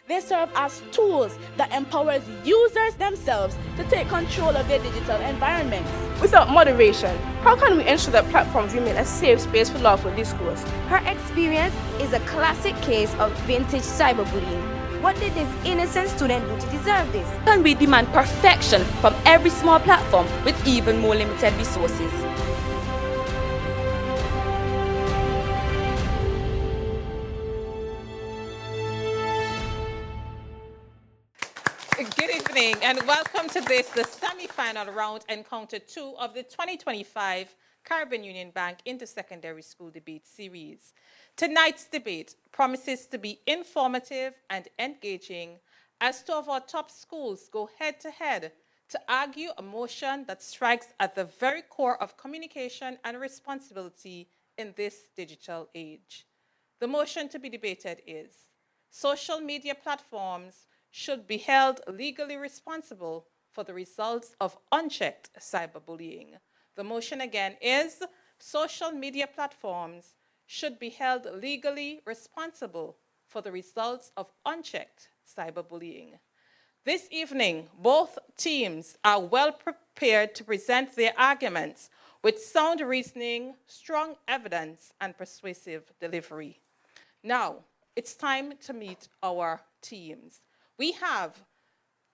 They serve as tools that empowers users themselves to take control of their digital environments. Without moderation, how can we ensure that platforms remain a safe space for lawful discourse? Her experience is a classic case of vintage cyberbullying. What did this innocent student do to deserve this? Can we demand perfection from every small platform with even more limited resources? Good evening and welcome to the semi-final round, encounter 2 of the 2025 Caribbean Union Bank Intersecondary School Debate Series. Tonight's debate promises to be informative and engaging as two of our top schools go head-to-head to argue a motion that strikes at the very core of communication and responsibility in this digital age. The motion to be debated is: social media platforms should be held legally responsible for the results of unchecked cyberbullying. The motion again is: social media platforms should be held legally responsible for the results of unchecked cyberbullying. This evening, both teams are well prepared to present their arguments with sound reasoning, strong evidence, and persuasive delivery. Now, it's time to meet our teams. We have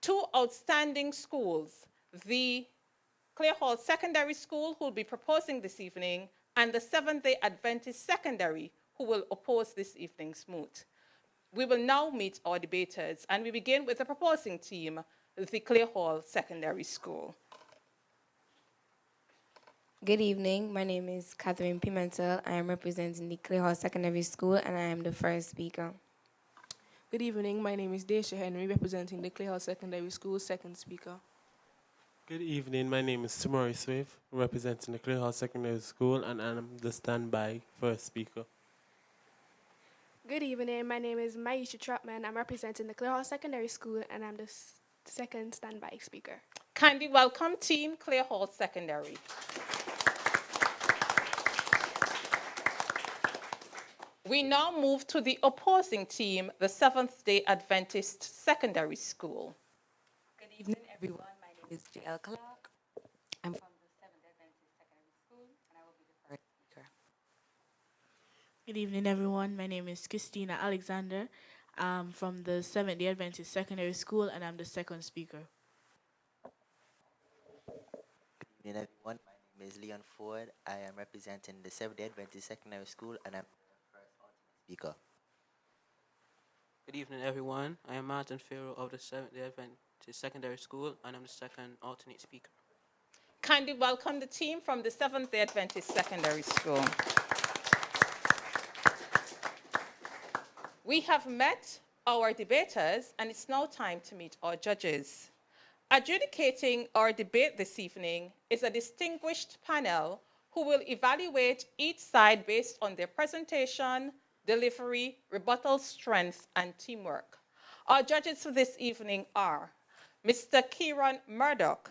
two outstanding schools, the Clear Hall Secondary School, who will be proposing this evening, and the Seventh-day Adventist Secondary, who will oppose this evening's moot. We will now meet our debaters, and we begin with the proposing team, the Clear Hall Secondary School. Good evening. My name is Catherine Pimentel. I am representing the Clear Hall Secondary School, and I am the first speaker. Good evening. My name is Daisha Henry, representing the Clay Hall Secondary School, second speaker. Good evening. My name is Tamari Swift, representing the Clay Hall Secondary School, and I'm the standby first speaker. Good evening. My name is Maisha Trotman. I'm representing the Clay Hall Secondary School, and I'm the second standby speaker. Kindly welcome Team Clear Hall Secondary. We now move to the opposing team, the Seventh-day Adventist Secondary School. Good evening, everyone. My name is J.L. Clark. I'm from the Seventh-day Adventist Secondary School, and I will be the first speaker. Good evening, everyone. My name is Christina Alexander. I'm from the Seventh-day Adventist Secondary School, and I'm the second speaker. Good evening, everyone. My name is Leon Ford. I am representing the Seventh-day Adventist Secondary School, and I'm speaker. Good evening, everyone. I am Martin Farrow of the Seventh-day Adventist Secondary School, and I'm the second alternate speaker. Kindly welcome the team from the Seventh-day Adventist Secondary School. We have met our debaters, and it's now time to meet our judges. Adjudicating our debate this evening is a distinguished panel who will evaluate each side based on their presentation, delivery, rebuttal strength, and teamwork. Our judges for this evening are Mr. Kieran Murdoch,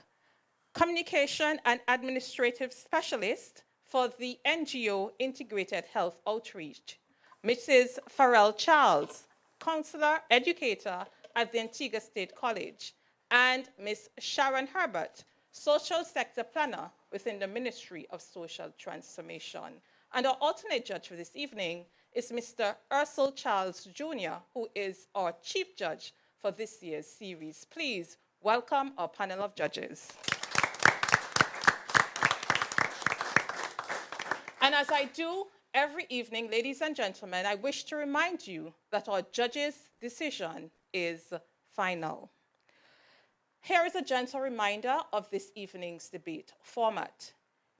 Communication and Administrative Specialist for the NGO Integrated Health Outreach, Mrs. Farrell Charles, Counselor Educator at the Antigua State College, and Ms. Sharon Herbert, Social Sector Planner within the Ministry of Social Transformation. And our alternate judge for this evening is Mr. Ursel Charles Jr., who is our Chief Judge for this year's series. Please welcome our panel of judges. And as I do every evening, ladies and gentlemen, I wish to remind you that our judges' decision is final. Here is a gentle reminder of this evening's debate format.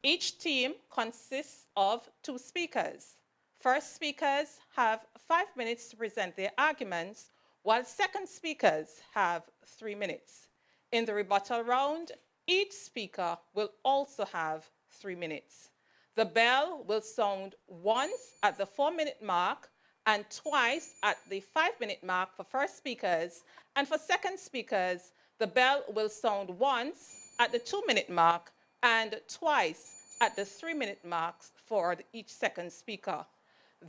Each team consists of two speakers. First speakers have 5 minutes to present their arguments, while second speakers have 3 minutes. In the rebuttal round, each speaker will also have 3 minutes. The bell will sound once at the 4-minute mark and twice at the 5-minute mark for first speakers, and for second speakers, the bell will sound once at the 2-minute mark and twice at the 3-minute marks for each second speaker.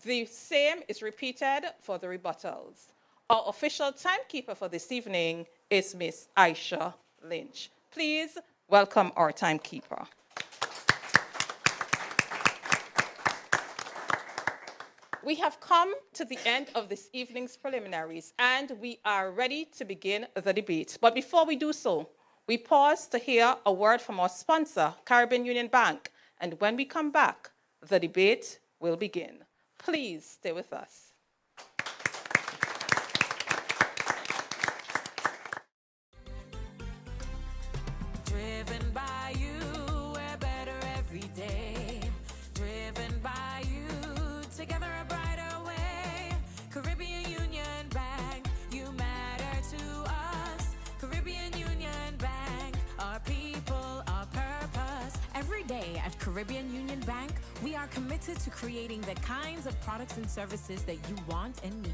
The same is repeated for the rebuttals. Our official timekeeper for this evening is Miss Aisha Lynch. Please welcome our timekeeper. We have come to the end of this evening's preliminaries, and we are ready to begin the debate. But before we do so, we pause to hear a word from our sponsor, Caribbean Union Bank, and when we come back, the debate will begin. Please stay with us. Driven by you, we're better every day. Driven by you, together a brighter way. Caribbean Union Bank, you matter to us. Caribbean Union Bank, our people, our purpose. Every day at Caribbean Union Bank, we are committed to creating the kinds of products and services that you want and need.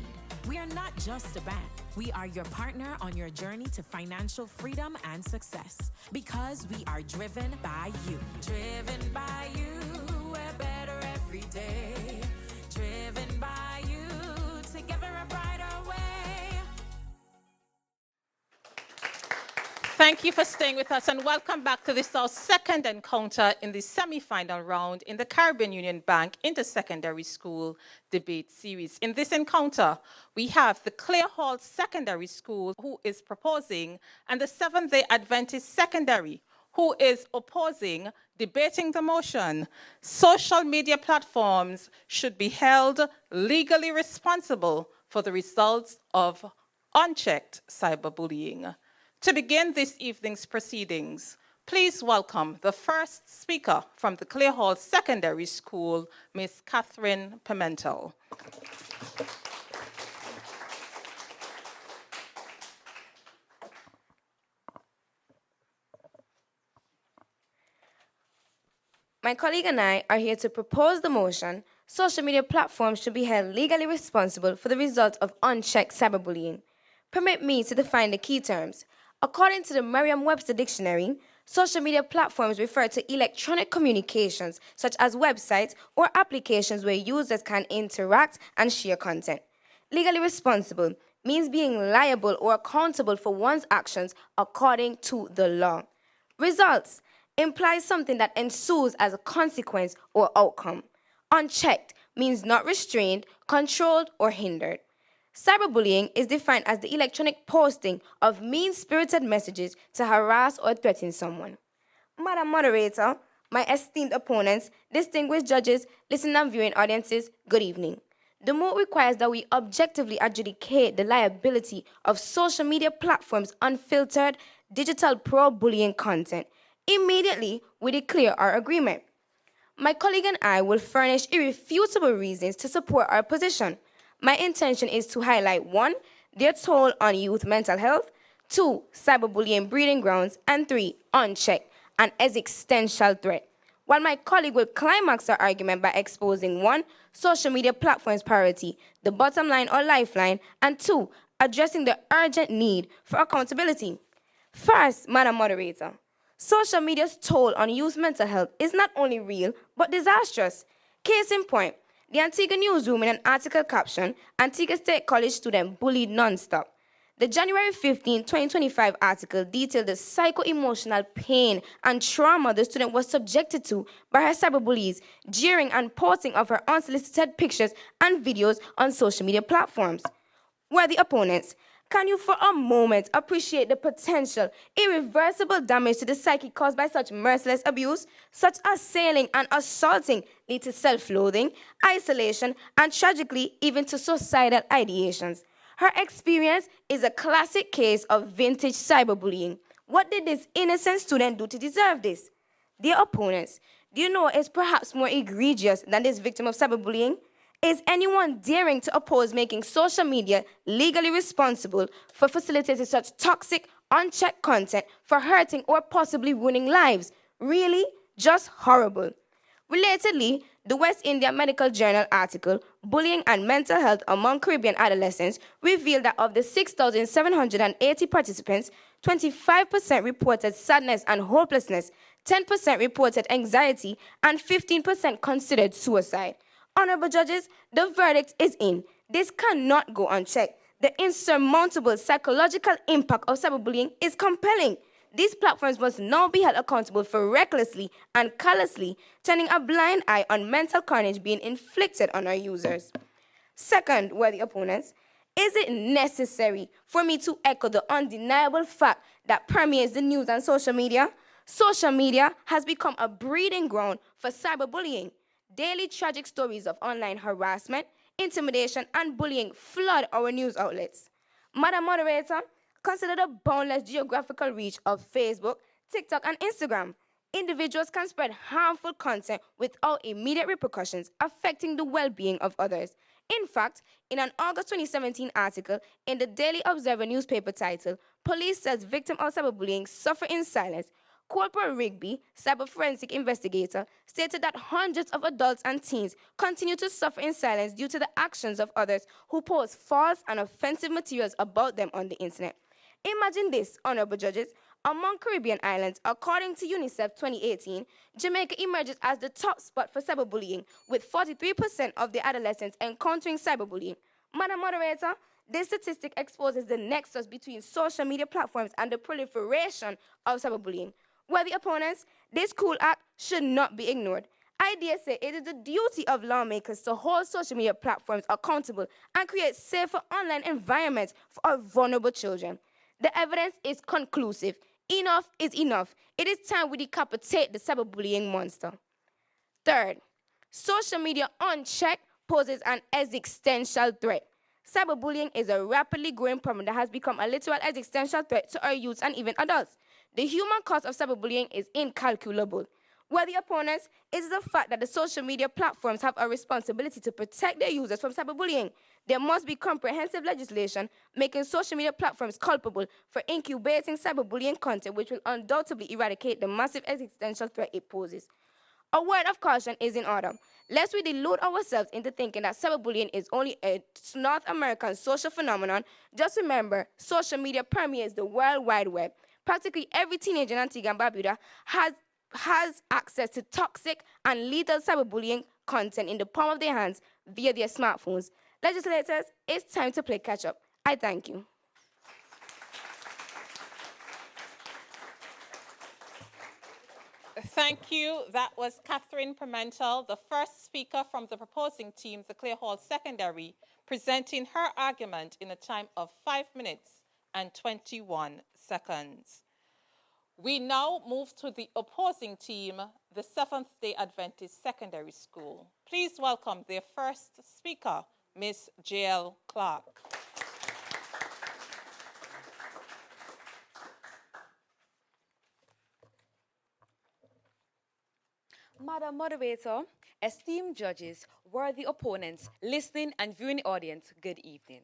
We are not just a bank. We are your partner on your journey to financial freedom and success. Because we are driven by you. Driven by you, we're better every day. Driven by you, together a brighter way. Thank you for staying with us, and welcome back to this, our second encounter in the semi-final round in the Caribbean Union Bank Intersecondary School Debate Series. In this encounter, we have the Clare Hall Secondary School, who is proposing, and the Seventh-day Adventist Secondary, who is opposing, debating the motion. Social media platforms should be held legally responsible for the results of unchecked cyberbullying. To begin this evening's proceedings, please welcome the first speaker from the Clare Hall Secondary School, Ms. Catherine Pimentel. My colleague and I are here to propose the motion, social media platforms should be held legally responsible for the results of unchecked cyberbullying. Permit me to define the key terms. According to the Merriam-Webster Dictionary, social media platforms refer to electronic communications, such as websites or applications where users can interact and share content. Legally responsible means being liable or accountable for one's actions according to the law. Results implies something that ensues as a consequence or outcome. Unchecked means not restrained, controlled, or hindered. Cyberbullying is defined as the electronic posting of mean-spirited messages to harass or threaten someone. Madam Moderator, my esteemed opponents, distinguished judges, listening and viewing audiences, good evening. The moot requires that we objectively adjudicate the liability of social media platforms' unfiltered digital pro-bullying content. Immediately, we declare our agreement. My colleague and I will furnish irrefutable reasons to support our position. My intention is to highlight 1, their toll on youth mental health, 2, cyberbullying breeding grounds, and 3, unchecked, an existential threat. While my colleague will climax our argument by exposing 1, social media platforms' priority, the bottom line or lifeline, and 2, addressing the urgent need for accountability. First, Madam Moderator, social media's toll on youth mental health is not only real, but disastrous. Case in point, the Antigua newsroom in an article captioned, Antigua State College student bullied non-stop. The January 15, 2025 article detailed the psycho-emotional pain and trauma the student was subjected to by her cyberbullies, jeering and posting of her unsolicited pictures and videos on social media platforms. Worthy opponents, can you for a moment appreciate the potential, irreversible damage to the psyche caused by such merciless abuse? Such assailing and assaulting lead to self-loathing, isolation, and tragically even to suicidal ideations. Her experience is a classic case of vintage cyberbullying. What did this innocent student do to deserve this? Dear opponents, do you know it's perhaps more egregious than this victim of cyberbullying? Is anyone daring to oppose making social media legally responsible for facilitating such toxic, unchecked content for hurting or possibly ruining lives? Really? Just horrible. Relatedly, the West India Medical Journal article, Bullying and Mental Health Among Caribbean Adolescents, revealed that of the 6,780 participants, 25% reported sadness and hopelessness, 10% reported anxiety, and 15% considered suicide. Honorable judges, the verdict is in. This cannot go unchecked. The insurmountable psychological impact of cyberbullying is compelling. These platforms must now be held accountable for recklessly and callously turning a blind eye on mental carnage being inflicted on our users. Second, worthy opponents, is it necessary for me to echo the undeniable fact that permeates the news and social media? Social media has become a breeding ground for cyberbullying. Daily tragic stories of online harassment, intimidation, and bullying flood our news outlets. Madam Moderator, consider the boundless geographical reach of Facebook, TikTok, and Instagram. Individuals can spread harmful content without immediate repercussions affecting the well-being of others. In fact, in an August 2017 article in the Daily Observer newspaper titled, "Police Says Victim of Cyberbullying Suffer in Silence," Corporal Rigby, cyber forensic investigator, stated that hundreds of adults and teens continue to suffer in silence due to the actions of others who post false and offensive materials about them on the internet. Imagine this, honorable judges. Among Caribbean islands, according to UNICEF 2018, Jamaica emerges as the top spot for cyberbullying, with 43% of the adolescents encountering cyberbullying. Madam Moderator, this statistic exposes the nexus between social media platforms and the proliferation of cyberbullying. Worthy opponents, this cool act should not be ignored. I dare say it is the duty of lawmakers to hold social media platforms accountable and create safer online environments for our vulnerable children. The evidence is conclusive. Enough is enough. It is time we decapitate the cyberbullying monster. Third, social media unchecked poses an existential threat. Cyberbullying is a rapidly growing problem that has become a literal existential threat to our youth and even adults. The human cost of cyberbullying is incalculable. Worthy opponents, it is the fact that the social media platforms have a responsibility to protect their users from cyberbullying. There must be comprehensive legislation making social media platforms culpable for incubating cyberbullying content, which will undoubtedly eradicate the massive existential threat it poses. A word of caution is in order. Lest we delude ourselves into thinking that cyberbullying is only a North American social phenomenon, just remember, social media permeates the World Wide Web. Practically every teenager in Antigua and Barbuda has access to toxic and lethal cyberbullying content in the palm of their hands via their smartphones. Legislators, it's time to play catch-up. I thank you. Thank you. That was Catherine Pimentel, the first speaker from the proposing team, the Clare Hall Secondary, presenting her argument in a time of 5 minutes and 21 seconds. We now move to the opposing team, the Seventh-day Adventist Secondary School. Please welcome their first speaker, Ms. J.L. Clark. Madam Moderator, esteemed judges, worthy opponents, listening and viewing audience, good evening.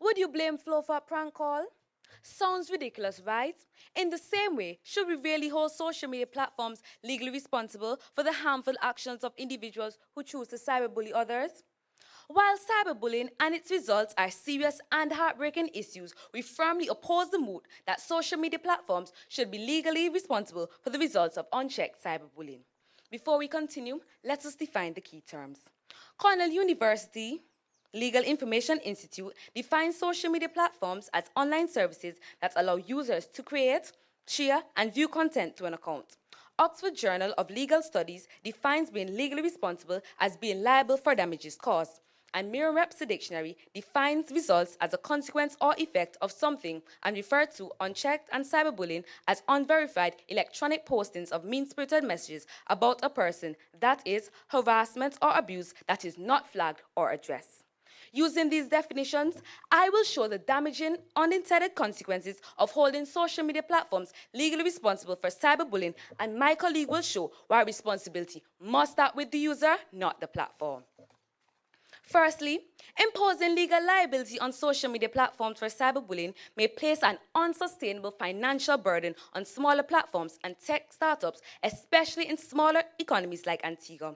Would you blame Flo for a prank call? Sounds ridiculous, right? In the same way, should we really hold social media platforms legally responsible for the harmful actions of individuals who choose to cyberbully others? While cyberbullying and its results are serious and heartbreaking issues, we firmly oppose the mood that social media platforms should be legally responsible for the results of unchecked cyberbullying. Before we continue, let us define the key terms. Cornell University Legal Information Institute defines social media platforms as online services that allow users to create, share, and view content to an account. Oxford Journal of Legal Studies defines being legally responsible as being liable for damages caused. And Merriam-Webster Dictionary defines results as a consequence or effect of something and refers to unchecked and cyberbullying as unverified electronic postings of mean-spirited messages about a person, that is, harassment or abuse that is not flagged or addressed. Using these definitions, I will show the damaging, unintended consequences of holding social media platforms legally responsible for cyberbullying, and my colleague will show why responsibility must start with the user, not the platform. Firstly, imposing legal liability on social media platforms for cyberbullying may place an unsustainable financial burden on smaller platforms and tech startups, especially in smaller economies like Antigua.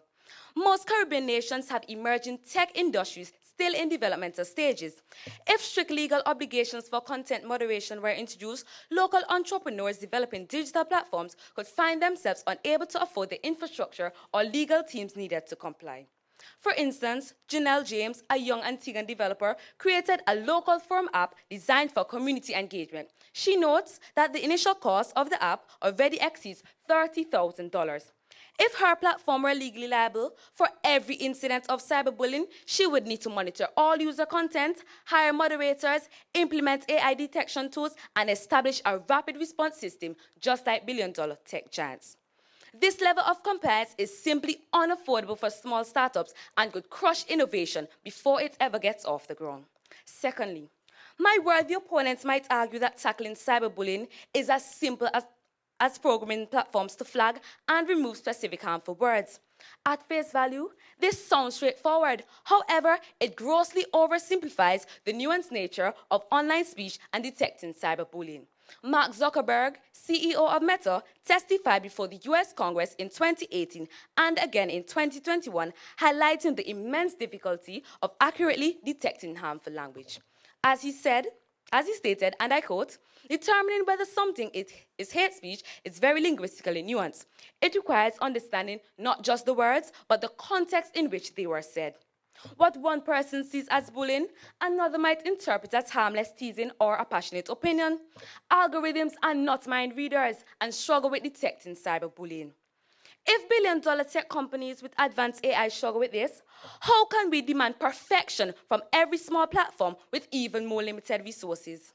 Most Caribbean nations have emerging tech industries still in developmental stages. If strict legal obligations for content moderation were introduced, local entrepreneurs developing digital platforms could find themselves unable to afford the infrastructure or legal teams needed to comply. For instance, Janelle James, a young Antiguan developer, created a local forum app designed for community engagement. She notes that the initial cost of the app already exceeds $30,000. If her platform were legally liable for every incident of cyberbullying, she would need to monitor all user content, hire moderators, implement AI detection tools, and establish a rapid response system, just like billion-dollar tech giants. This level of compliance is simply unaffordable for small startups and could crush innovation before it ever gets off the ground. Secondly, my worthy opponents might argue that tackling cyberbullying is as simple as programming platforms to flag and remove specific harmful words. At face value, this sounds straightforward. However, it grossly oversimplifies the nuanced nature of online speech and detecting cyberbullying. Mark Zuckerberg, CEO of Meta, testified before the US Congress in 2018 and again in 2021, highlighting the immense difficulty of accurately detecting harmful language. As he stated, and I quote, determining whether something is hate speech is very linguistically nuanced. It requires understanding not just the words, but the context in which they were said. What one person sees as bullying, another might interpret as harmless teasing or a passionate opinion. Algorithms are not mind readers and struggle with detecting cyberbullying. If billion-dollar tech companies with advanced AI struggle with this, how can we demand perfection from every small platform with even more limited resources?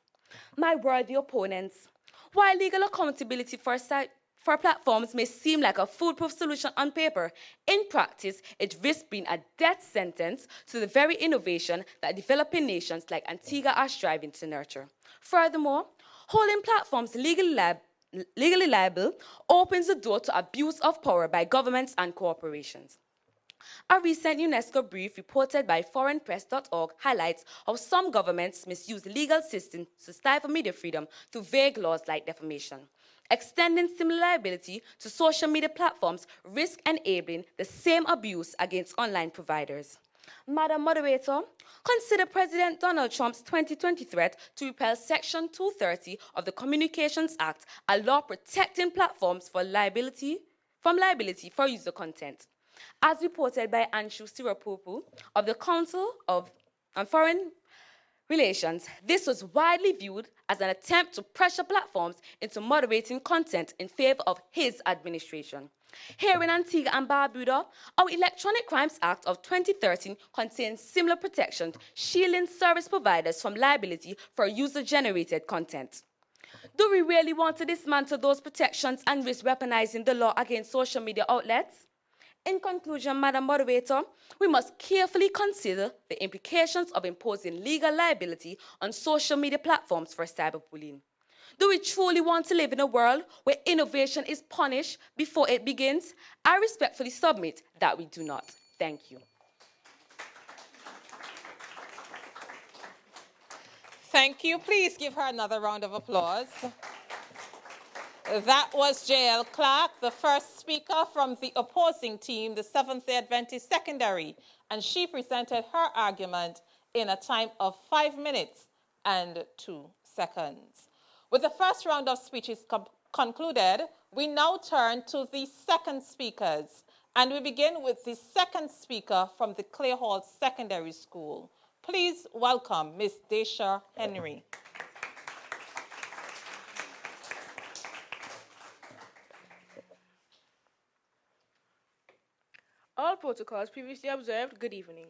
My worthy opponents, while legal accountability for platforms may seem like a foolproof solution on paper, in practice, it risks being a death sentence to the very innovation that developing nations like Antigua are striving to nurture. Furthermore, holding platforms legally liable opens the door to abuse of power by governments and corporations. A recent UNESCO brief reported by foreignpress.org highlights how some governments misuse legal systems to stifle media freedom through vague laws like defamation. Extending similar liability to social media platforms risks enabling the same abuse against online providers. Madam Moderator, consider President Donald Trump's 2020 threat to repeal Section 230 of the Communications Act, a law protecting platforms from liability for user content. As reported by Anshu Sirapopu of the Council on Foreign Relations, this was widely viewed as an attempt to pressure platforms into moderating content in favor of his administration. Here in Antigua and Barbuda, our Electronic Crimes Act of 2013 contains similar protections, shielding service providers from liability for user-generated content. Do we really want to dismantle those protections and risk weaponizing the law against social media outlets? In conclusion, Madam Moderator, we must carefully consider the implications of imposing legal liability on social media platforms for cyberbullying. Do we truly want to live in a world where innovation is punished before it begins? I respectfully submit that we do not. Thank you. Thank you. Please give her another round of applause. That was J.L. Clark, the first speaker from the opposing team, the Seventh-day Adventist Secondary, and she presented her argument in a time of 5 minutes and 2 seconds. With the first round of speeches concluded, we now turn to the second speakers, and we begin with the second speaker from the Clay Hall Secondary School. Please welcome Ms. Daisha Henry. All protocols previously observed, good evening.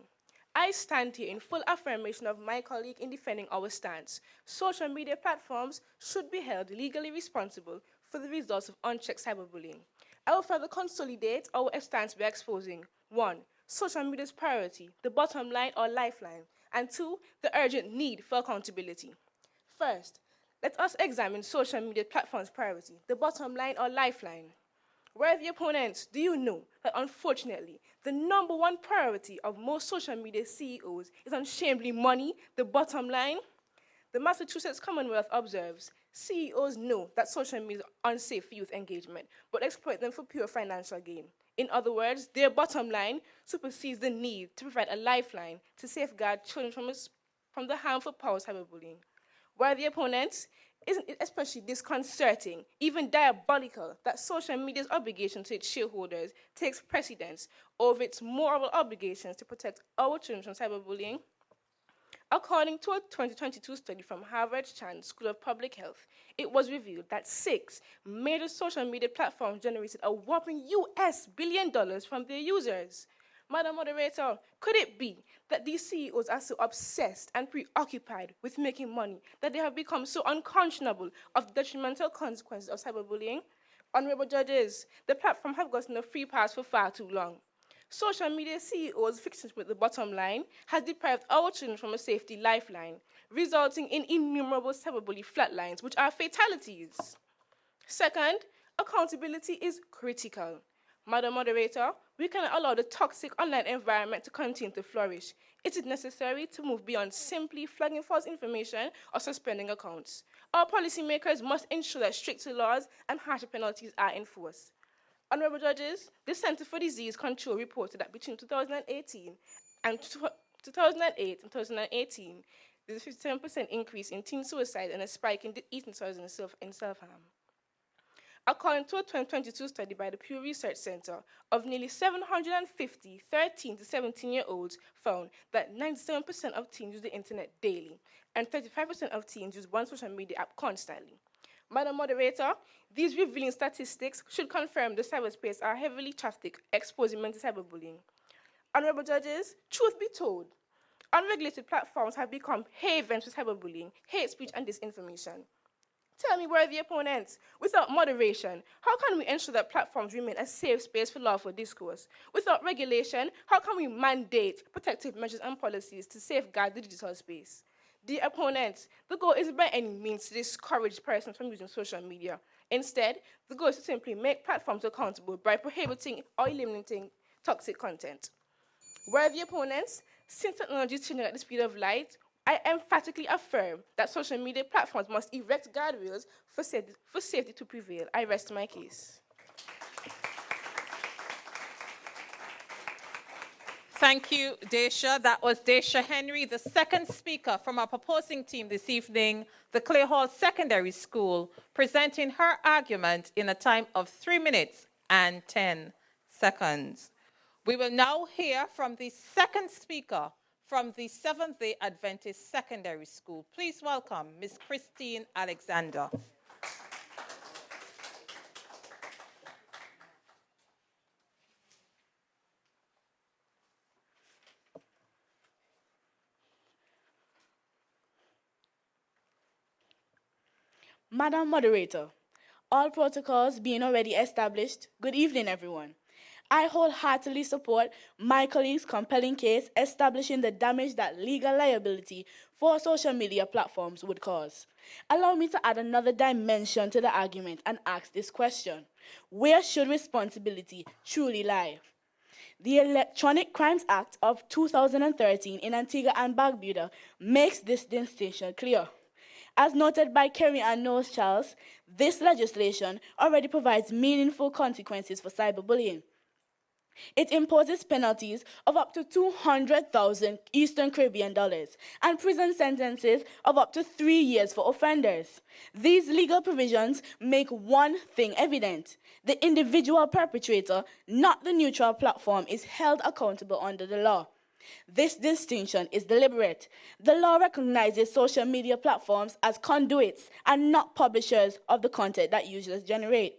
I stand here in full affirmation of my colleague in defending our stance. Social media platforms should be held legally responsible for the results of unchecked cyberbullying. I will further consolidate our stance by exposing 1. Social media's priority, the bottom line or lifeline, and 2. The urgent need for accountability. First, let us examine social media platforms' priority, the bottom line or lifeline. Worthy opponents, do you know that unfortunately, the #1 priority of most social media CEOs is unshamedly money, the bottom line? The Massachusetts Commonwealth observes, CEOs know that social media is unsafe for youth engagement, but exploit them for pure financial gain. In other words, their bottom line supersedes the need to provide a lifeline to safeguard children from the harmful power of cyberbullying. Worthy opponents, Isn't it especially disconcerting, even diabolical, that social media's obligation to its shareholders takes precedence over its moral obligations to protect our children from cyberbullying? According to a 2022 study from Harvard Chan School of Public Health, it was revealed that 6 major social media platforms generated a whopping US $1 billion from their users. Madam Moderator, could it be that these CEOs are so obsessed and preoccupied with making money that they have become so unconscionable of the detrimental consequences of cyberbullying? Honorable judges, the platform have gotten a free pass for far too long. Social media CEOs' fixation with the bottom line has deprived our children from a safety lifeline, resulting in innumerable cyberbully flatlines, which are fatalities. Second, accountability is critical. Madam Moderator, we cannot allow the toxic online environment to continue to flourish. It is necessary to move beyond simply flagging false information or suspending accounts. Our policymakers must ensure that stricter laws and harsher penalties are enforced. Honorable judges, the Center for Disease Control reported that between 2008 and 2018, there's a 57% increase in teen suicide and a spike in eating disorders and self-harm. According to a 2022 study by the Pew Research Center, of nearly 750 13 to 17-year-olds found that 97% of teens use the internet daily, and 35% of teens use one social media app constantly. Madam Moderator, these revealing statistics should confirm the cyberspace are heavily trafficked, exposing men to cyberbullying. Honorable judges, truth be told, unregulated platforms have become havens for cyberbullying, hate speech, and disinformation. Tell me, worthy opponents, without moderation, how can we ensure that platforms remain a safe space for lawful discourse? Without regulation, how can we mandate protective measures and policies to safeguard the digital space? Dear opponents, the goal isn't by any means to discourage persons from using social media. Instead, the goal is to simply make platforms accountable by prohibiting or eliminating toxic content. Worthy opponents, since technology is changing at the speed of light, I emphatically affirm that social media platforms must erect guardrails for safety to prevail. I rest my case. Thank you, Daisha. That was Daisha Henry, the second speaker from our proposing team this evening, the Clay Hall Secondary School, presenting her argument in a time of 3 minutes and 10 seconds. We will now hear from the second speaker from the Seventh-day Adventist Secondary School. Please welcome Ms. Christine Alexander. Madam Moderator, all protocols being already established, good evening, everyone. I wholeheartedly support my colleague's compelling case establishing the damage that legal liability for social media platforms would cause. Allow me to add another dimension to the argument and ask this question. Where should responsibility truly lie? The Electronic Crimes Act of 2013 in Antigua and Barbuda makes this distinction clear. As noted by Kerry and Knowles Charles, this legislation already provides meaningful consequences for cyberbullying. It imposes penalties of up to 200,000 Eastern Caribbean dollars and prison sentences of up to 3 years for offenders. These legal provisions make one thing evident. The individual perpetrator, not the neutral platform, is held accountable under the law. This distinction is deliberate. The law recognizes social media platforms as conduits and not publishers of the content that users generate.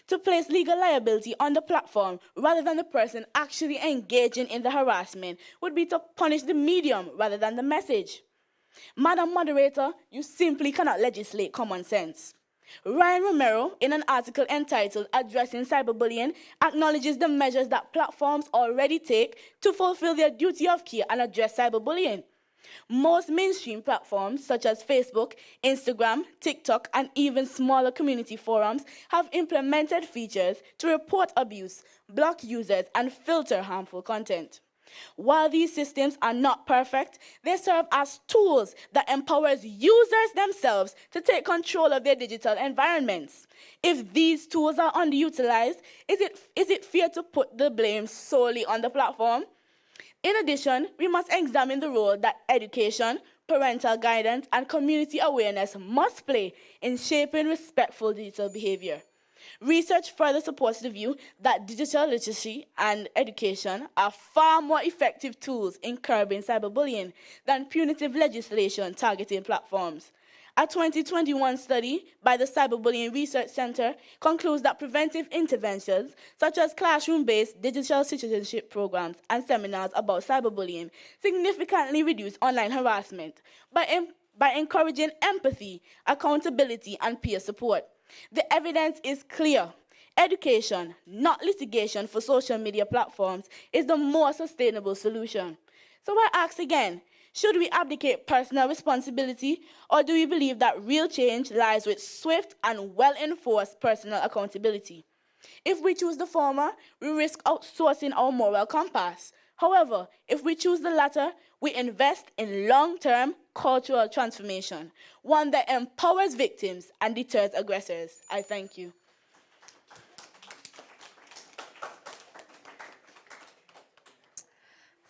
To place legal liability on the platform rather than the person actually engaging in the harassment would be to punish the medium rather than the message. Madam Moderator, you simply cannot legislate common sense. Ryan Romero, in an article entitled Addressing Cyberbullying, acknowledges the measures that platforms already take to fulfill their duty of care and address cyberbullying. Most mainstream platforms, such as Facebook, Instagram, TikTok, and even smaller community forums, have implemented features to report abuse, block users, and filter harmful content. While these systems are not perfect, they serve as tools that empowers users themselves to take control of their digital environments. If these tools are underutilized, is it fair to put the blame solely on the platform? In addition, we must examine the role that education, parental guidance, and community awareness must play in shaping respectful digital behavior. Research further supports the view that digital literacy and education are far more effective tools in curbing cyberbullying than punitive legislation targeting platforms. A 2021 study by the Cyberbullying Research Center concludes that preventive interventions, such as classroom-based digital citizenship programs and seminars about cyberbullying, significantly reduce online harassment by encouraging empathy, accountability, and peer support. The evidence is clear. Education, not litigation for social media platforms, is the more sustainable solution. So I ask again, should we abdicate personal responsibility, or do we believe that real change lies with swift and well-enforced personal accountability? If we choose the former, we risk outsourcing our moral compass. However, if we choose the latter, we invest in long-term cultural transformation, one that empowers victims and deters aggressors. I thank you.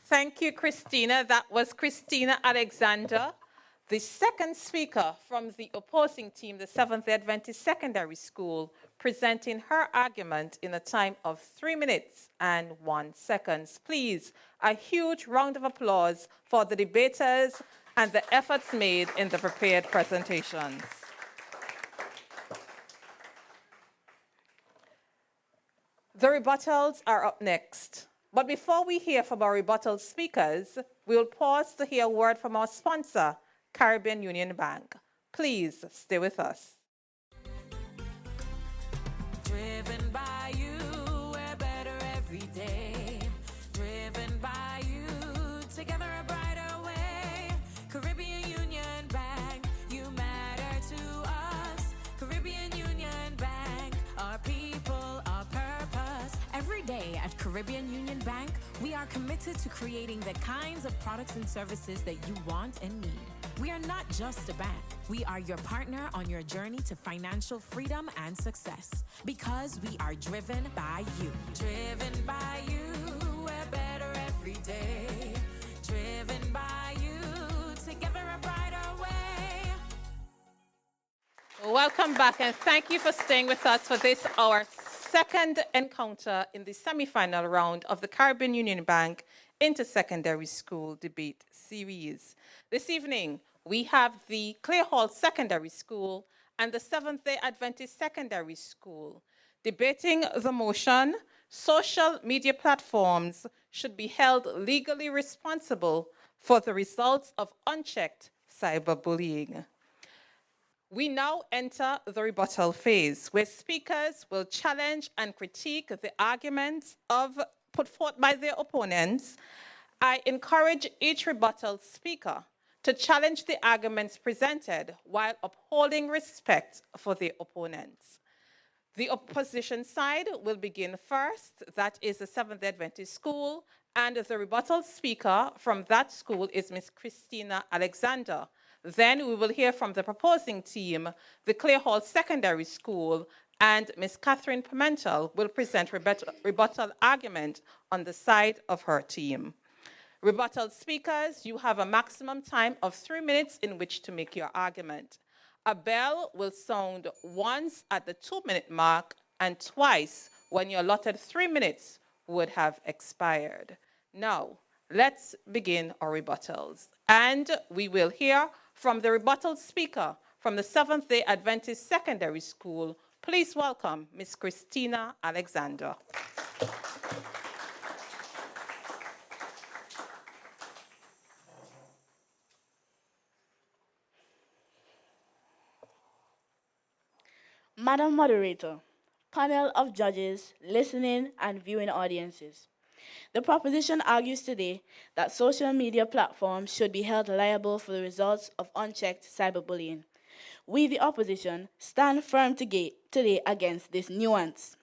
Thank you, Christina. That was Christina Alexander, the second speaker from the opposing team, the Seventh-day Adventist Secondary School, presenting her argument in a time of 3 minutes and 1 second. Please, a huge round of applause for the debaters and the efforts made in the prepared presentations. The rebuttals are up next. But before we hear from our rebuttal speakers, we'll pause to hear a word from our sponsor, Caribbean Union Bank. Please stay with us. Driven by you, we're better every day. Driven by you, together a brighter way. Caribbean Union Bank, you matter to us. Caribbean Union Bank, our people, our purpose. Every day at Caribbean Union Bank, we are committed to creating the kinds of products and services that you want and need. We are not just a bank. We are your partner on your journey to financial freedom and success, because we are driven by you. Driven by you, we're better every day. Driven by you, together a brighter way. Welcome back, and thank you for staying with us for this, our second encounter in the semi-final round of the Caribbean Union Bank Inter-Secondary School Debate Series. This evening, we have the Clay Hall Secondary School and the Seventh-day Adventist Secondary School debating the motion, social media platforms should be held legally responsible for the results of unchecked cyberbullying. We now enter the rebuttal phase, where speakers will challenge and critique the arguments put forth by their opponents. I encourage each rebuttal speaker to challenge the arguments presented while upholding respect for their opponents. The opposition side will begin first, that is the Seventh-day Adventist School, and the rebuttal speaker from that school is Ms. Christina Alexander. Then we will hear from the proposing team, the Clay Hall Secondary School, and Ms. Catherine Pimentel will present rebuttal argument on the side of her team. Rebuttal speakers, you have a maximum time of 3 minutes in which to make your argument. A bell will sound once at the 2-minute mark and twice when your allotted 3 minutes would have expired. Now, let's begin our rebuttals. And we will hear from the rebuttal speaker from the Seventh-day Adventist Secondary School. Please welcome Ms. Christina Alexander. Madam Moderator, panel of judges, listening and viewing audiences. The proposition argues today that social media platforms should be held liable for the results of unchecked cyberbullying. We, the opposition, stand firm today against this nuance.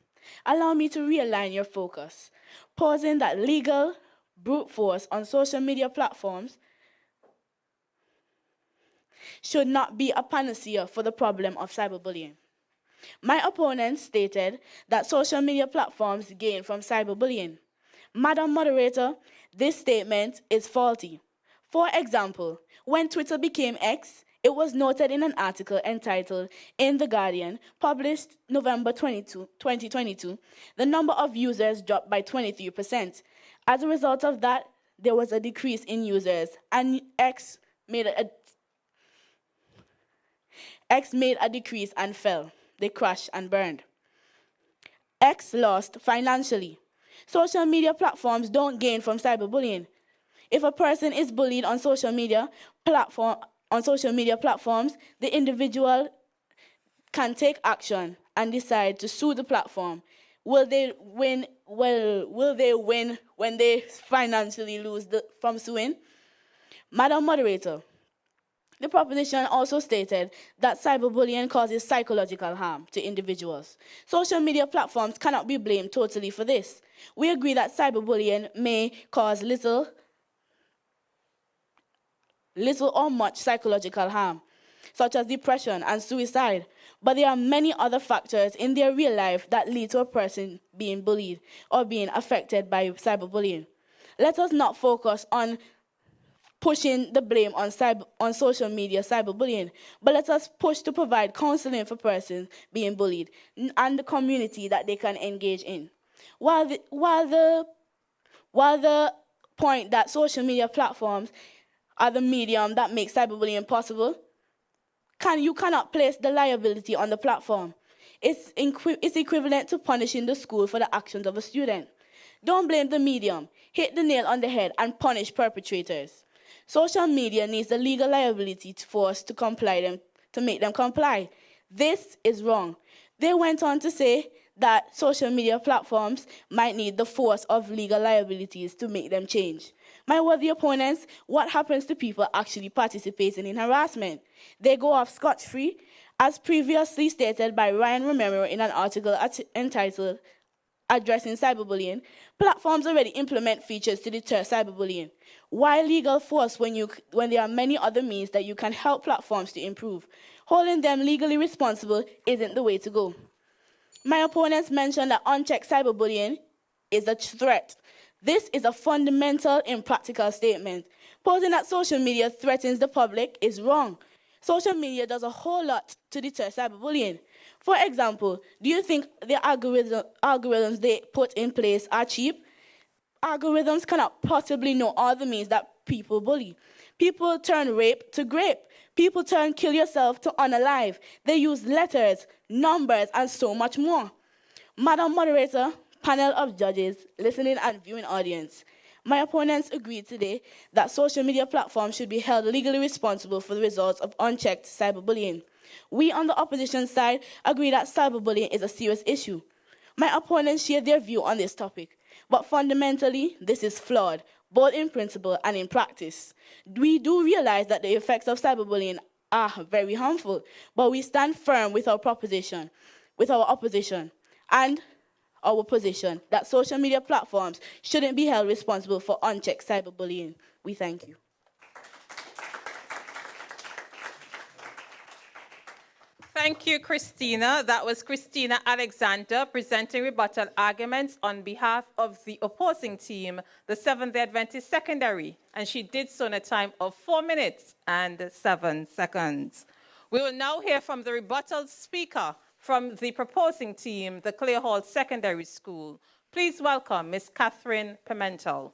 Allow me to realign your focus, posing that legal brute force on social media platforms should not be a panacea for the problem of cyberbullying. My opponent stated that social media platforms gain from cyberbullying. Madam Moderator, this statement is faulty. For example, when Twitter became X, it was noted in an article entitled In The Guardian, published November 2022, the number of users dropped by 23%. As a result of that, there was a decrease in users, and X made a decrease and fell. They crashed and burned. X lost financially. Social media platforms don't gain from cyberbullying. If a person is bullied on social media platforms, the individual can take action and decide to sue the platform. Will they win? Well, will they win when they financially lose from suing? Madam Moderator, the proposition also stated that cyberbullying causes psychological harm to individuals. Social media platforms cannot be blamed totally for this. We agree that cyberbullying may cause little or much psychological harm, such as depression and suicide, but there are many other factors in their real life that lead to a person being bullied or being affected by cyberbullying. Let us not focus on pushing the blame on social media cyberbullying, but let us push to provide counseling for persons being bullied and the community that they can engage in. While the point that social media platforms are the medium that makes cyberbullying possible, you cannot place the liability on the platform. It's equivalent to punishing the school for the actions of a student. Don't blame the medium. Hit the nail on the head and punish perpetrators. Social media needs the legal liability for us to make them comply. This is wrong. They went on to say that social media platforms might need the force of legal liabilities to make them change. My worthy opponents, what happens to people actually participating in harassment? They go off scot-free, as previously stated by Ryan Romero in an article entitled Addressing Cyberbullying. Platforms already implement features to deter cyberbullying. Why legal force when there are many other means that you can help platforms to improve? Holding them legally responsible isn't the way to go. My opponents mentioned that unchecked cyberbullying is a threat. This is a fundamental, impractical statement. Posing that social media threatens the public is wrong. Social media does a whole lot to deter cyberbullying. For example, do you think the algorithms they put in place are cheap? Algorithms cannot possibly know all the means that people bully. People turn rape to grape. People turn kill yourself to unalive. They use letters, numbers, and so much more. Madam Moderator, panel of judges, listening and viewing audience, my opponents agreed today that social media platforms should be held legally responsible for the results of unchecked cyberbullying. We on the opposition side agree that cyberbullying is a serious issue. My opponents share their view on this topic, but fundamentally, this is flawed, both in principle and in practice. We do realize that the effects of cyberbullying are very harmful, but we stand firm with our opposition, and our position that social media platforms shouldn't be held responsible for unchecked cyberbullying. We thank you. Thank you, Christina. That was Christina Alexander presenting rebuttal arguments on behalf of the opposing team, the Seventh-day Adventist Secondary, and she did so in a time of 4 minutes and 7 seconds. We will now hear from the rebuttal speaker from the proposing team, the Clay Hall Secondary School. Please welcome Ms. Catherine Pimentel.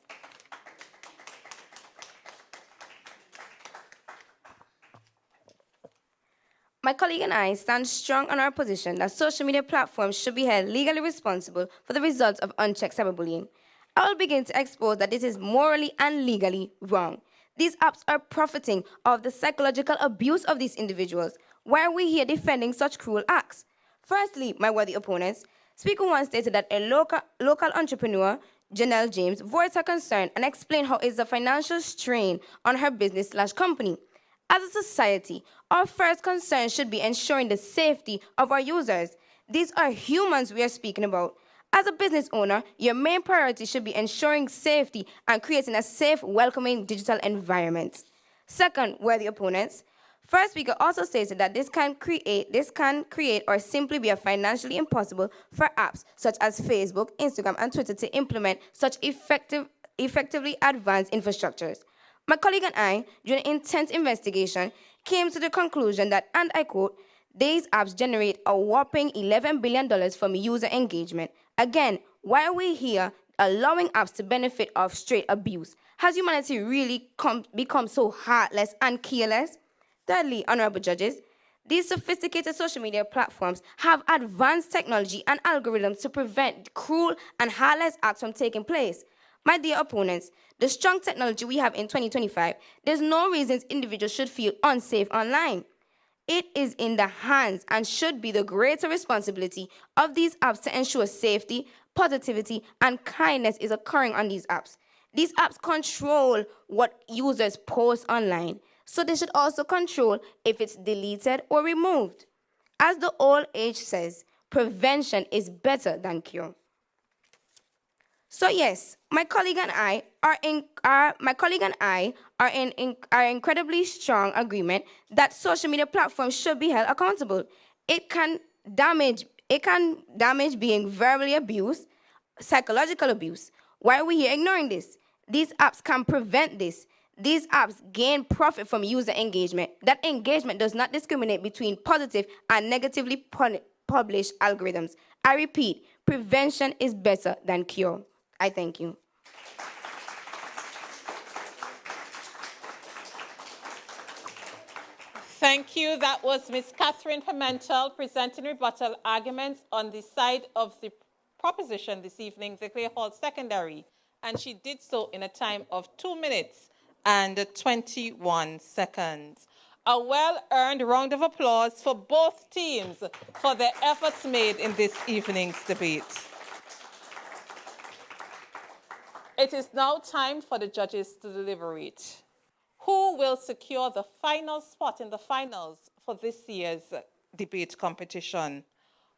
My colleague and I stand strong on our position that social media platforms should be held legally responsible for the results of unchecked cyberbullying. I will begin to expose that this is morally and legally wrong. These apps are profiting of the psychological abuse of these individuals. Why are we here defending such cruel acts? Firstly, my worthy opponents, Speaker 1 stated that a local entrepreneur, Janelle James, voiced her concern and explained how it's a financial strain on her business/company. As a society, our first concern should be ensuring the safety of our users. These are humans we are speaking about. As a business owner, your main priority should be ensuring safety and creating a safe, welcoming digital environment. Second, worthy opponents, First Speaker also stated that this can create or simply be financially impossible for apps such as Facebook, Instagram, and Twitter to implement such effectively advanced infrastructures. My colleague and I, during an intense investigation, came to the conclusion that, and I quote, these apps generate a whopping $11 billion from user engagement. Again, why are we here allowing apps to benefit of straight abuse? Has humanity really become so heartless and careless? Thirdly, honorable judges, these sophisticated social media platforms have advanced technology and algorithms to prevent cruel and heartless acts from taking place. My dear opponents, the strong technology we have in 2025, there's no reason individuals should feel unsafe online. It is in the hands and should be the greater responsibility of these apps to ensure safety, positivity, and kindness is occurring on these apps. These apps control what users post online, so they should also control if it's deleted or removed. As the old age says, prevention is better than cure. So yes, my colleague and I are incredibly strong agreement that social media platforms should be held accountable. It can damage being verbally abused, psychological abuse. Why are we here ignoring this? These apps can prevent this. These apps gain profit from user engagement. That engagement does not discriminate between positive and negatively published algorithms. I repeat, prevention is better than cure. I thank you. Thank you. That was Ms. Catherine Pimentel presenting rebuttal arguments on the side of the proposition this evening, the Clay Hall Secondary, and she did so in a time of 2 minutes and 21 seconds. A well-earned round of applause for both teams for their efforts made in this evening's debate. It is now time for the judges to deliberate. Who will secure the final spot in the finals for this year's debate competition?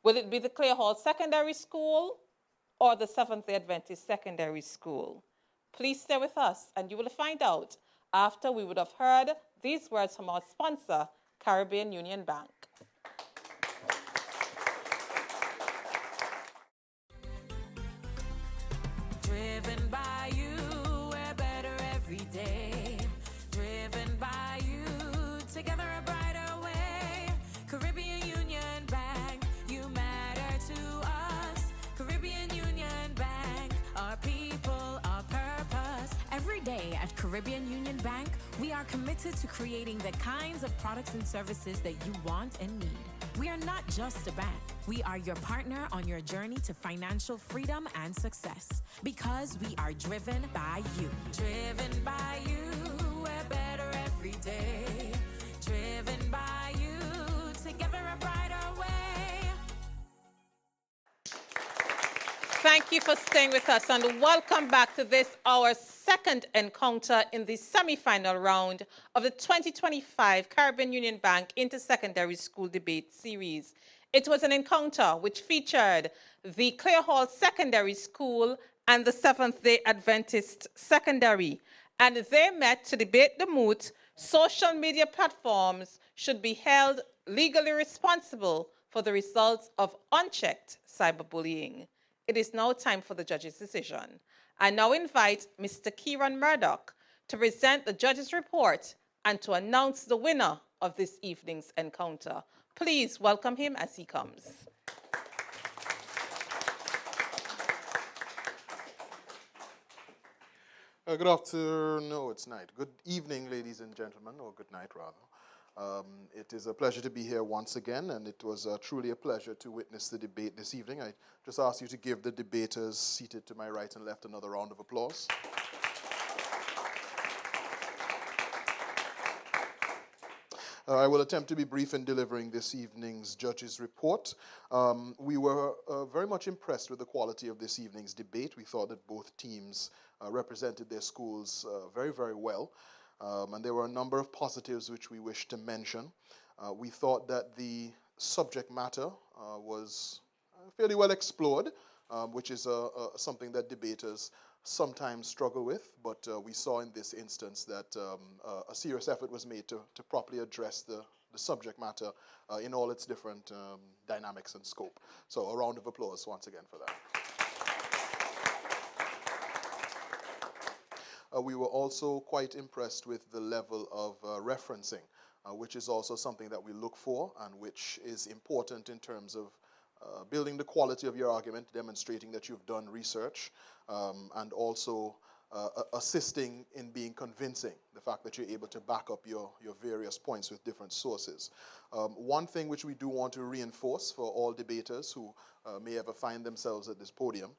Will it be the Clay Hall Secondary School or the Seventh-day Adventist Secondary School? Please stay with us and you will find out after we would have heard these words from our sponsor, Caribbean Union Bank. Driven by you, we're better every day. Driven by you, together a brighter way. Caribbean Union Bank, you matter to us. Caribbean Union Bank, our people, our purpose. Every day at Caribbean Union Bank, we are committed to creating the kinds of products and services that you want and need. We are not just a bank. We are your partner on your journey to financial freedom and success because we are driven by you. Driven by you, we're better every day. Driven by you, together a brighter way. Thank you for staying with us and welcome back to this, our second encounter in the semi-final round of the 2025 Caribbean Union Bank Inter-Secondary School Debate Series. It was an encounter which featured the Clay Hall Secondary School and the Seventh-day Adventist Secondary, and they met to debate the moot: social media platforms should be held legally responsible for the results of unchecked cyberbullying. It is now time for the judge's decision. I now invite Mr. Kieran Murdoch to present the judge's report and to announce the winner of this evening's encounter. Please welcome him as he comes. Good afternoon. No, it's night. Good evening, ladies and gentlemen, or good night, rather. It is a pleasure to be here once again, and it was truly a pleasure to witness the debate this evening. I just ask you to give the debaters seated to my right and left another round of applause. I will attempt to be brief in delivering this evening's judge's report. We were very much impressed with the quality of this evening's debate. We thought that both teams represented their schools very, very well. And there were a number of positives which we wish to mention. We thought that the subject matter was fairly well explored, which is something that debaters sometimes struggle with, but we saw in this instance that a serious effort was made to properly address the subject matter in all its different dynamics and scope. So a round of applause once again for that. we were also quite impressed with the level of referencing, which is also something that we look for and which is important in terms of building the quality of your argument, demonstrating that you've done research, and also assisting in being convincing, the fact that you're able to back up your various points with different sources. One thing which we do want to reinforce for all debaters who may ever find themselves at this podium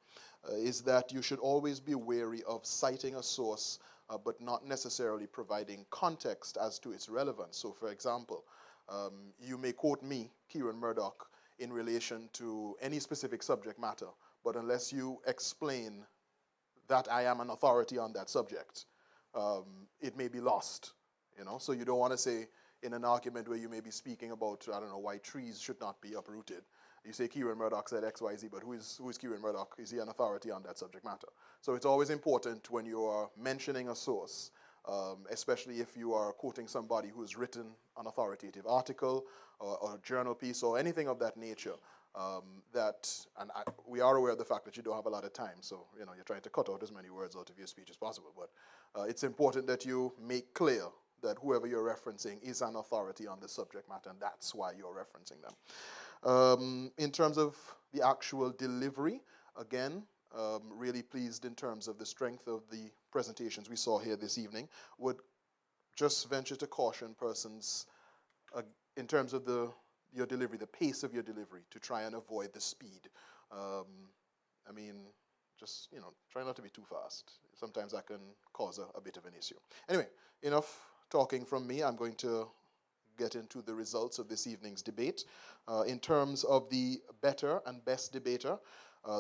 is that you should always be wary of citing a source but not necessarily providing context as to its relevance. So for example, you may quote me, Kieran Murdoch, in relation to any specific subject matter, but unless you explain that I am an authority on that subject, it may be lost, you know? So you don't want to say in an argument where you may be speaking about, I don't know, why trees should not be uprooted. You say Kieran Murdoch said X, Y, Z, but who is Kieran Murdoch? Is he an authority on that subject matter? So it's always important when you are mentioning a source, especially if you are quoting somebody who's written an authoritative article or a journal piece or anything of that nature, we are aware of the fact that you don't have a lot of time, so you know, you're trying to cut out as many words out of your speech as possible, but it's important that you make clear that whoever you're referencing is an authority on the subject matter, and that's why you're referencing them. In terms of the actual delivery, again, really pleased in terms of the strength of the presentations we saw here this evening. Would just venture to caution persons in terms of your delivery, the pace of your delivery, to try and avoid the speed. I mean, just, you know, try not to be too fast. Sometimes that can cause a bit of an issue. Anyway, enough talking from me. I'm going to get into the results of this evening's debate. In terms of the better and best debater,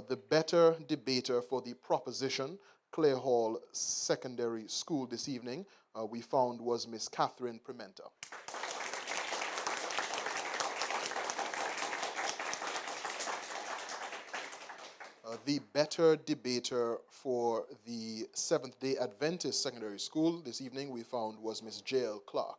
the better debater for the proposition Clare Hall Secondary School this evening, we found was Miss Catherine Pimenta. The better debater for the Seventh-day Adventist Secondary School this evening we found was Miss Jael Clark.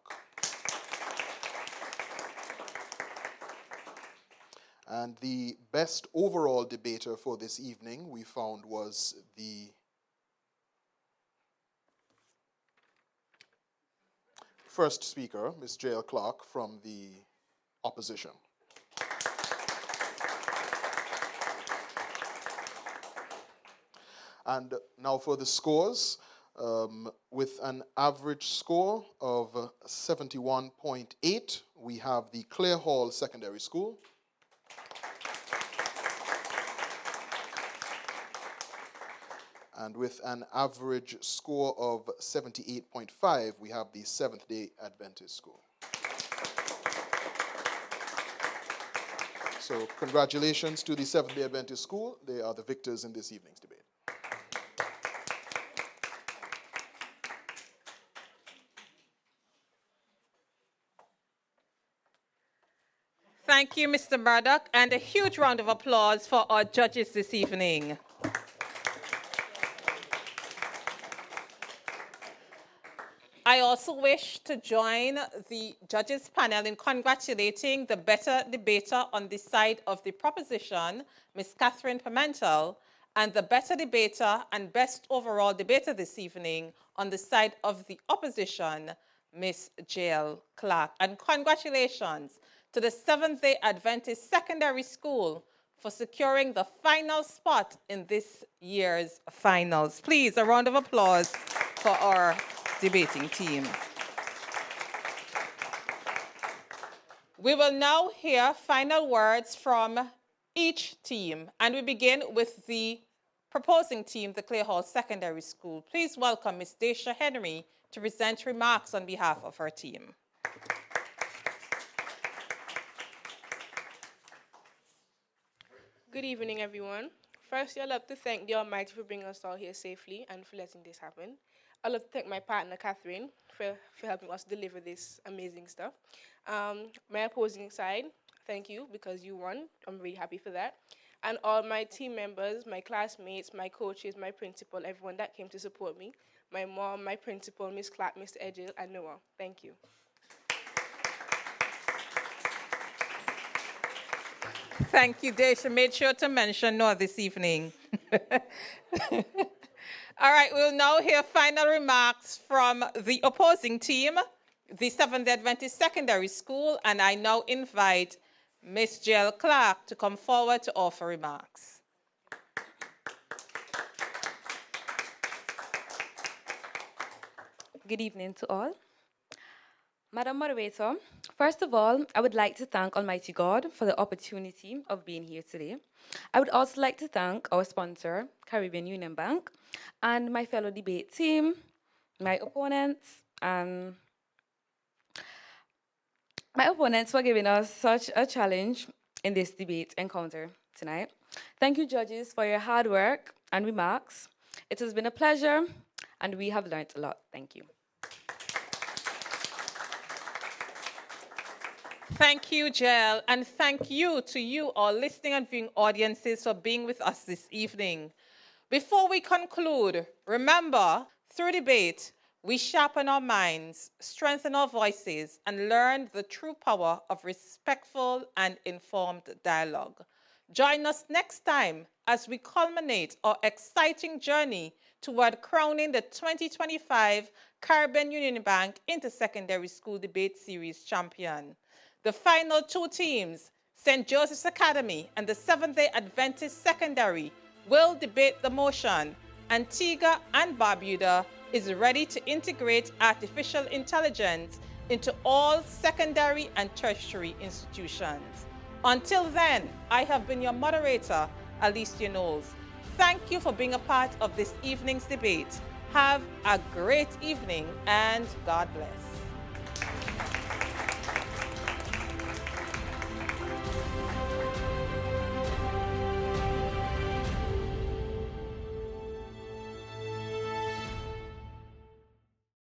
And the best overall debater for this evening we found was the first speaker, Miss Jael Clark, from the opposition. And now for the scores, with an average score of 71.8, we have the Clare Hall Secondary School. And with an average score of 78.5, we have the Seventh-day Adventist School. So congratulations to the Seventh-day Adventist School. They are the victors in this evening's debate. Thank you, Mr. Murdoch, and a huge round of applause for our judges this evening. I also wish to join the judges panel in congratulating the better debater on the side of the proposition, Ms. Catherine Pimentel, and the better debater and best overall debater this evening on the side of the opposition, Ms. Jael Clark. And congratulations to the Seventh-day Adventist Secondary School for securing the final spot in this year's finals. Please, a round of applause for our debating team. We will now hear final words from each team, and we begin with the proposing team, the Clare Hall Secondary School. Please welcome Ms. Daisha Henry to present remarks on behalf of her team. Good evening, everyone. Firstly, I'd love to thank the Almighty for bringing us all here safely and for letting this happen. I'd love to thank my partner, Catherine, for helping us deliver this amazing stuff. My opposing side, thank you, because you won. I'm really happy for that. And all my team members, my classmates, my coaches, my principal, everyone that came to support me, my mom, my principal, Miss Clark, Mr. Edgil, and Noah. Thank you. Thank you, Daisha. Made sure to mention Noah this evening. All right, we'll now hear final remarks from the opposing team, the Seventh-day Adventist Secondary School, and I now invite Miss Jill Clark to come forward to offer remarks. Good evening to all. Madam Moderator, first of all, I would like to thank Almighty God for the opportunity of being here today. I would also like to thank our sponsor, Caribbean Union Bank, and my fellow debate team, my opponents, and my opponents for giving us such a challenge in this debate encounter tonight. Thank you, judges, for your hard work and remarks. It has been a pleasure, and we have learned a lot. Thank you. Thank you, Jill, and thank you to you, our listening and viewing audiences, for being with us this evening. Before we conclude, remember, through debate, we sharpen our minds, strengthen our voices, and learn the true power of respectful and informed dialogue. Join us next time as we culminate our exciting journey toward crowning the 2025 Caribbean Union Bank Inter-Secondary School Debate Series champion. The final two teams, St. Joseph's Academy and the Seventh-day Adventist Secondary, will debate the motion. Antigua and Barbuda is ready to integrate artificial intelligence into all secondary and tertiary institutions. Until then, I have been your moderator, Alicia Knowles. Thank you for being a part of this evening's debate. Have a great evening and God bless.